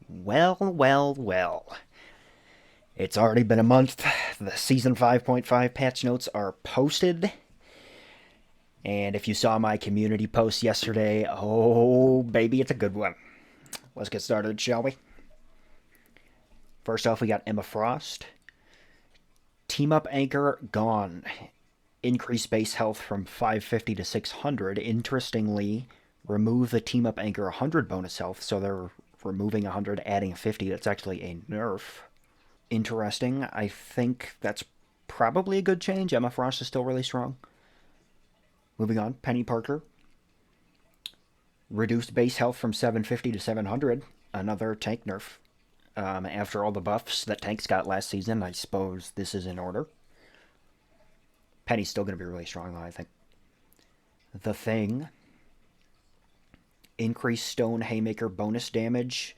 Well, well, well. It's already been a month. The Season 5.5 patch notes are posted. And if you saw my community post yesterday, oh, baby, it's a good one. Let's get started, shall we? First off, we got Emma Frost. Team Up Anchor gone. Increase base health from 550 to 600. Interestingly, remove the Team Up Anchor 100 bonus health, so they're removing 100, adding 50. That's actually a nerf. Interesting. I think that's probably a good change. Emma Frost is still really strong. Moving on, Penny Parker. Reduced base health from 750 to 700. Another tank nerf. After all the buffs that tanks got last season, I suppose this is in order. Penny's still going to be really strong, though, I think. The Thing. Increased Stone Haymaker bonus damage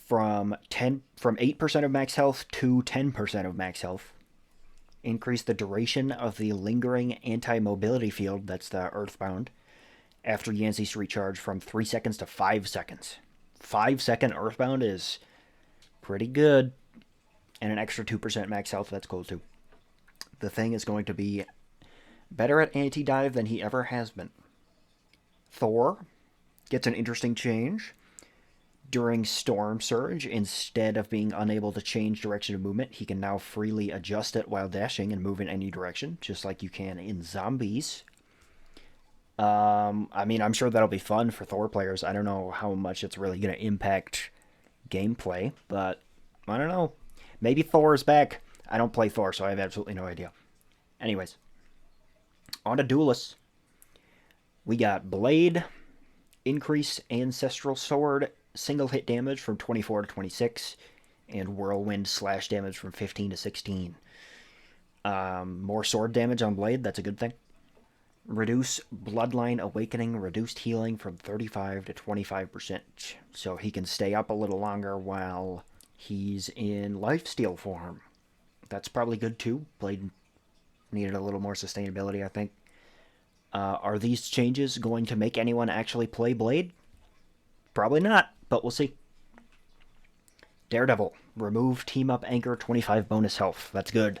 from 8% of max health to 10% of max health. Increase the duration of the lingering anti-mobility field, that's the Earthbound, after Yancey's recharge from 3 seconds to 5 seconds. 5-second Earthbound is pretty good. And an extra 2% max health, that's cool too. The Thing is going to be better at anti-dive than he ever has been. Thor gets an interesting change. During Storm Surge, instead of being unable to change direction of movement, he can now freely adjust it while dashing and move in any direction, just like you can in Zombies. I'm sure that'll be fun for Thor players. I don't know how much it's really going to impact gameplay, but I don't know. Maybe Thor is back. I don't play Thor, so I have absolutely no idea. Anyways, on to Duelists. We got Blade, increase Ancestral Sword, single hit damage from 24 to 26, and Whirlwind slash damage from 15 to 16. More sword damage on Blade, that's a good thing. Reduce Bloodline Awakening, reduced healing from 35 to 25%, so he can stay up a little longer while he's in lifesteal form. That's probably good too. Blade needed a little more sustainability, I think. Are these changes going to make anyone actually play Blade? Probably not, but we'll see. Daredevil. Remove Team Up Anchor 25 bonus health. That's good.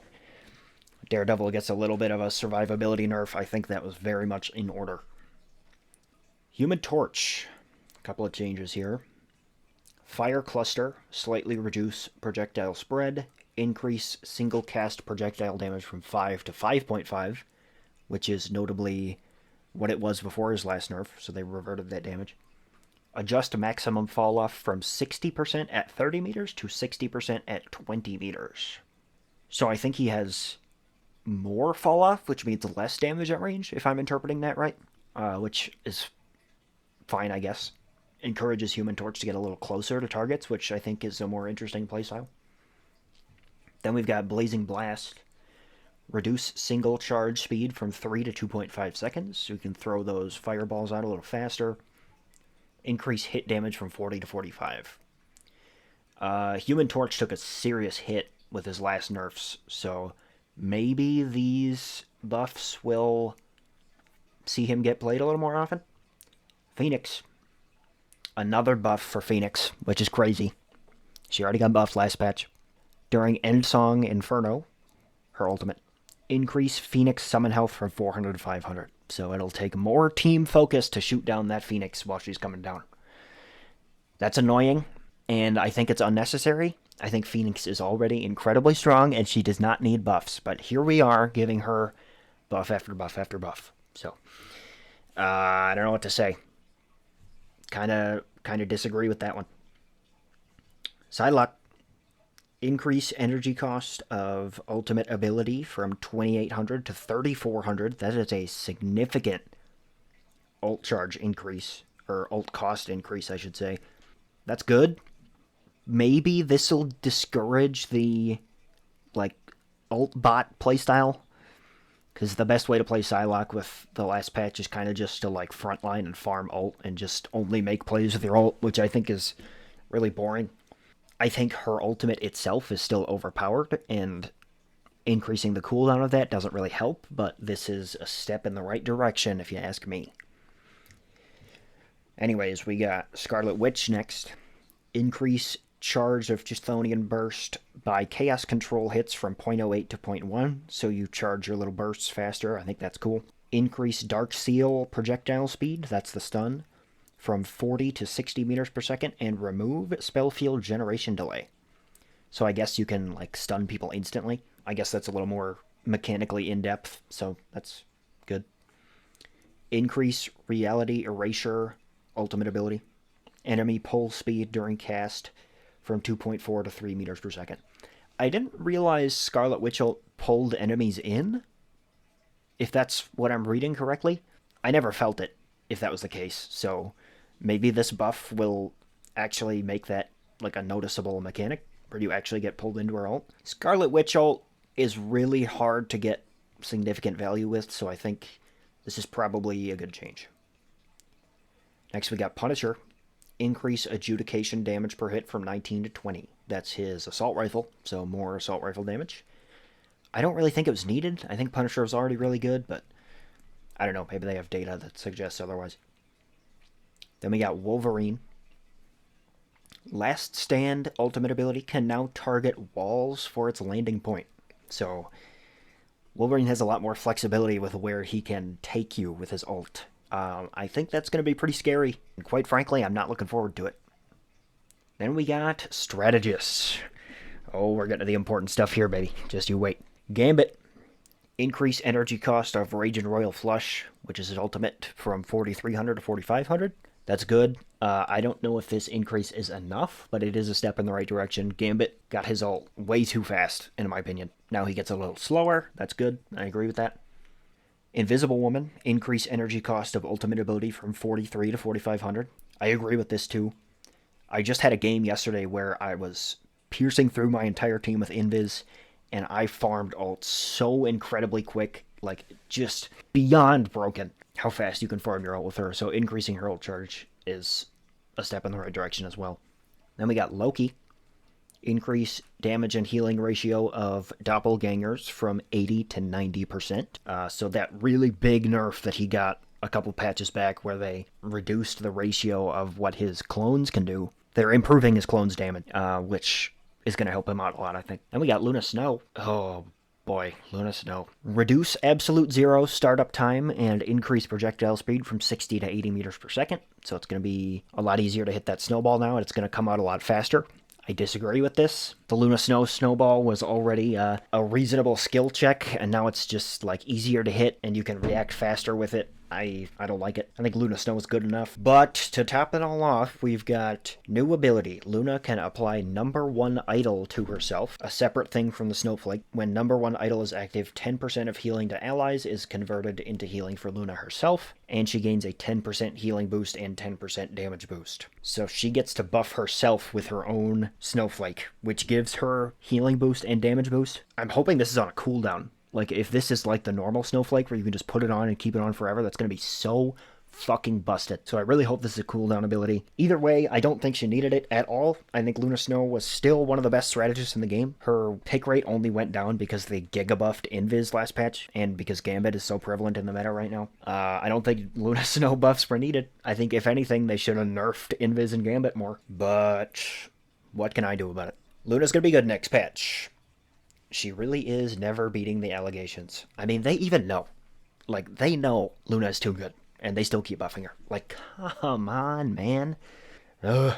Daredevil gets a little bit of a survivability nerf. I think that was very much in order. Human Torch. A couple of changes here. Fire Cluster. Slightly reduce projectile spread. Increase single cast projectile damage from 5 to 5.5, which is notably what it was before his last nerf, so they reverted that damage. Adjust maximum fall off from 60% at 30 meters to 60% at 20 meters. So I think he has more fall off, which means less damage at range, if I'm interpreting that right. Which is fine, I guess. Encourages Human Torch to get a little closer to targets, which I think is a more interesting playstyle. Then we've got Blazing Blast. Reduce single charge speed from 3 to 2.5 seconds, so you can throw those fireballs out a little faster. Increase hit damage from 40 to 45. Human Torch took a serious hit with his last nerfs, so maybe these buffs will see him get played a little more often. Phoenix. Another buff for Phoenix, which is crazy. She already got buffed last patch. During Endsong Inferno, her ultimate, increase Phoenix summon health from 400 to 500. So it'll take more team focus to shoot down that Phoenix while she's coming down. That's annoying, and I think it's unnecessary. I think Phoenix is already incredibly strong, and she does not need buffs. But here we are, giving her buff after buff after buff. So, I don't know what to say. Kind of disagree with that one. Psylocke. Increase energy cost of ultimate ability from 2,800 to 3,400. That is a significant ult charge increase, or ult cost increase, I should say. That's good. Maybe this will discourage the, ult bot playstyle, because the best way to play Psylocke with the last patch is kind of just to, frontline and farm ult and just only make plays with your ult, which I think is really boring. I think her ultimate itself is still overpowered, and increasing the cooldown of that doesn't really help, but this is a step in the right direction if you ask me. Anyways, we got Scarlet Witch next. Increase charge of Chthonian Burst by Chaos Control hits from 0.08 to 0.1, so you charge your little bursts faster. I think that's cool. Increase Dark Seal projectile speed, that's the stun, from 40 to 60 meters per second, and remove spell field generation delay. So I guess you can like stun people instantly. I guess that's a little more mechanically in-depth, so that's good. Increase Reality Erasure ultimate ability. Enemy pull speed during cast from 2.4 to 3 meters per second. I didn't realize Scarlet Witch pulled enemies in, if that's what I'm reading correctly. I never felt it, if that was the case, so maybe this buff will actually make that like a noticeable mechanic, where you actually get pulled into her ult. Scarlet Witch ult is really hard to get significant value with, so I think this is probably a good change. Next we got Punisher. Increase adjudication damage per hit from 19 to 20. That's his assault rifle, so more assault rifle damage. I don't really think it was needed. I think Punisher was already really good, but I don't know, maybe they have data that suggests otherwise. Then we got Wolverine. Last Stand ultimate ability can now target walls for its landing point. So Wolverine has a lot more flexibility with where he can take you with his ult. I think that's going to be pretty scary. And quite frankly, I'm not looking forward to it. Then we got Strategists. Oh, we're getting to the important stuff here, baby. Just you wait. Gambit. Increase energy cost of Raging Royal Flush, which is his ultimate, from 4,300 to 4,500. That's good. I don't know if this increase is enough, but it is a step in the right direction. Gambit got his ult way too fast, in my opinion. Now he gets a little slower. That's good. I agree with that. Invisible Woman. Increase energy cost of ultimate ability from 43 to 4,500. I agree with this too. I just had a game yesterday where I was piercing through my entire team with Invis, and I farmed ult so incredibly quick, like just beyond broken how fast you can farm your ult with her. So increasing her ult charge is a step in the right direction as well. Then we got Loki. Increase damage and healing ratio of doppelgangers from 80 to 90%. So that really big nerf that he got a couple patches back where they reduced the ratio of what his clones can do, they're improving his clones' damage, which is going to help him out a lot, I think. Then we got Luna Snow. Oh boy, Luna Snow. Reduce absolute zero startup time and increase projectile speed from 60 to 80 meters per second. So it's going to be a lot easier to hit that snowball now, and it's going to come out a lot faster. I disagree with this. The Luna Snow snowball was already a reasonable skill check, and now it's just like easier to hit and you can react faster with it. I don't like it. I think Luna Snow is good enough. But to top it all off, we've got new ability. Luna can apply number 1 idol to herself, a separate thing from the Snowflake. When number 1 idol is active, 10% of healing to allies is converted into healing for Luna herself, and she gains a 10% healing boost and 10% damage boost. So she gets to buff herself with her own Snowflake, which gives her healing boost and damage boost. I'm hoping this is on a cooldown. Like, if this is like the normal Snowflake where you can just put it on and keep it on forever, that's going to be so fucking busted. So I really hope this is a cooldown ability. Either way, I don't think she needed it at all. I think Luna Snow was still one of the best strategists in the game. Her pick rate only went down because they giga-buffed Invis last patch, and because Gambit is so prevalent in the meta right now. I don't think Luna Snow buffs were needed. I think, if anything, they should have nerfed Invis and Gambit more. But what can I do about it? Luna's going to be good next patch. She really is never beating the allegations. I mean, they even know. Like, they know Luna is too good, and they still keep buffing her. Like, come on, man. Ugh.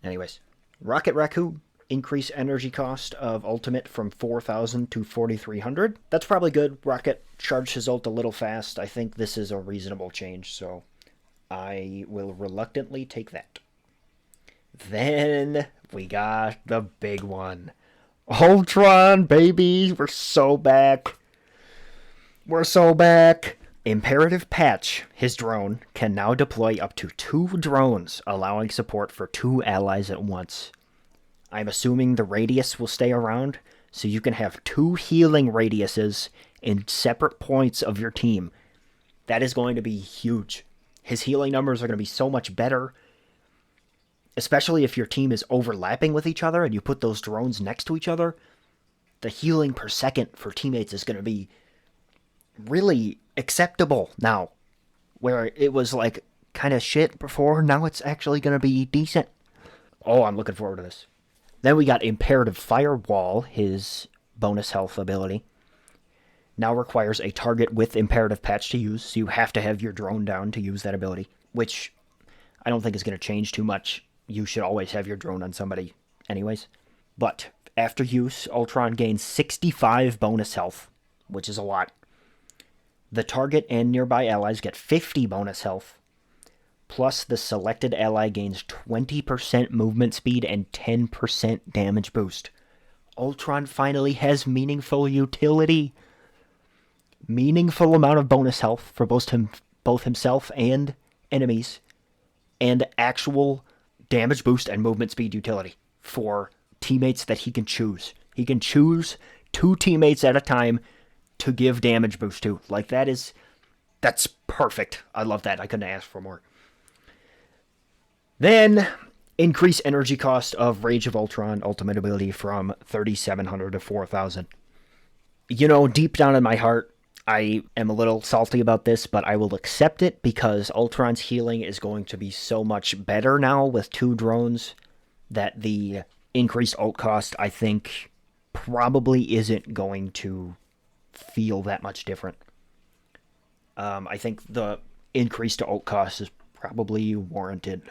Anyways, Rocket Raccoon. Increase energy cost of ultimate from 4,000 to 4,300. That's probably good. Rocket charged his ult a little fast. I think this is a reasonable change, so I will reluctantly take that. Then we got the big one. Ultron, baby! We're so back. We're so back. Imperative Patch, his drone, can now deploy up to 2 drones, allowing support for 2 allies at once. I'm assuming the radius will stay around, so you can have 2 healing radiuses in separate points of your team. That is going to be huge. His healing numbers are going to be so much better, especially if your team is overlapping with each other and you put those drones next to each other. The healing per second for teammates is going to be really acceptable now, where it was like kind of shit before. Now it's actually going to be decent. Oh, I'm looking forward to this. Then we got Imperative Firewall, his bonus health ability. Now requires a target with Imperative Patch to use, so you have to have your drone down to use that ability, which I don't think is going to change too much. You should always have your drone on somebody anyways. But after use, Ultron gains 65 bonus health, which is a lot. The target and nearby allies get 50 bonus health, plus the selected ally gains 20% movement speed and 10% damage boost. Ultron finally has meaningful utility. Meaningful amount of bonus health for both himself and enemies, and actual damage boost and movement speed utility for teammates that he can choose. He can choose 2 teammates at a time to give damage boost to. Like, that's perfect. I love that. I couldn't ask for more. Then, increase energy cost of Rage of Ultron ultimate ability from 3,700 to 4,000. You know, deep down in my heart, I am a little salty about this, but I will accept it because Ultron's healing is going to be so much better now with 2 drones that the increased ult cost, I think, probably isn't going to feel that much different. I think the increase to ult cost is probably warranted.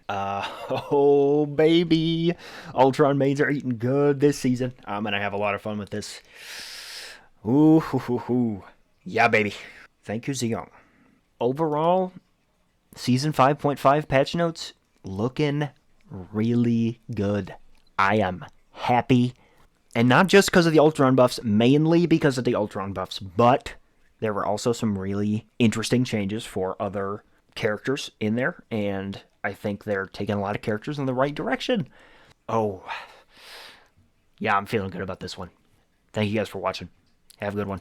Oh, baby. Ultron mains are eating good this season. I'm going to have a lot of fun with this. Ooh, hoo, hoo, hoo. Yeah, baby. Thank you, Zeong. Overall, Season 5.5 patch notes looking really good. I am happy. And not just because of the Ultron buffs, mainly because of the Ultron buffs, but there were also some really interesting changes for other characters in there, and I think they're taking a lot of characters in the right direction. Oh, yeah, I'm feeling good about this one. Thank you guys for watching. Have a good one.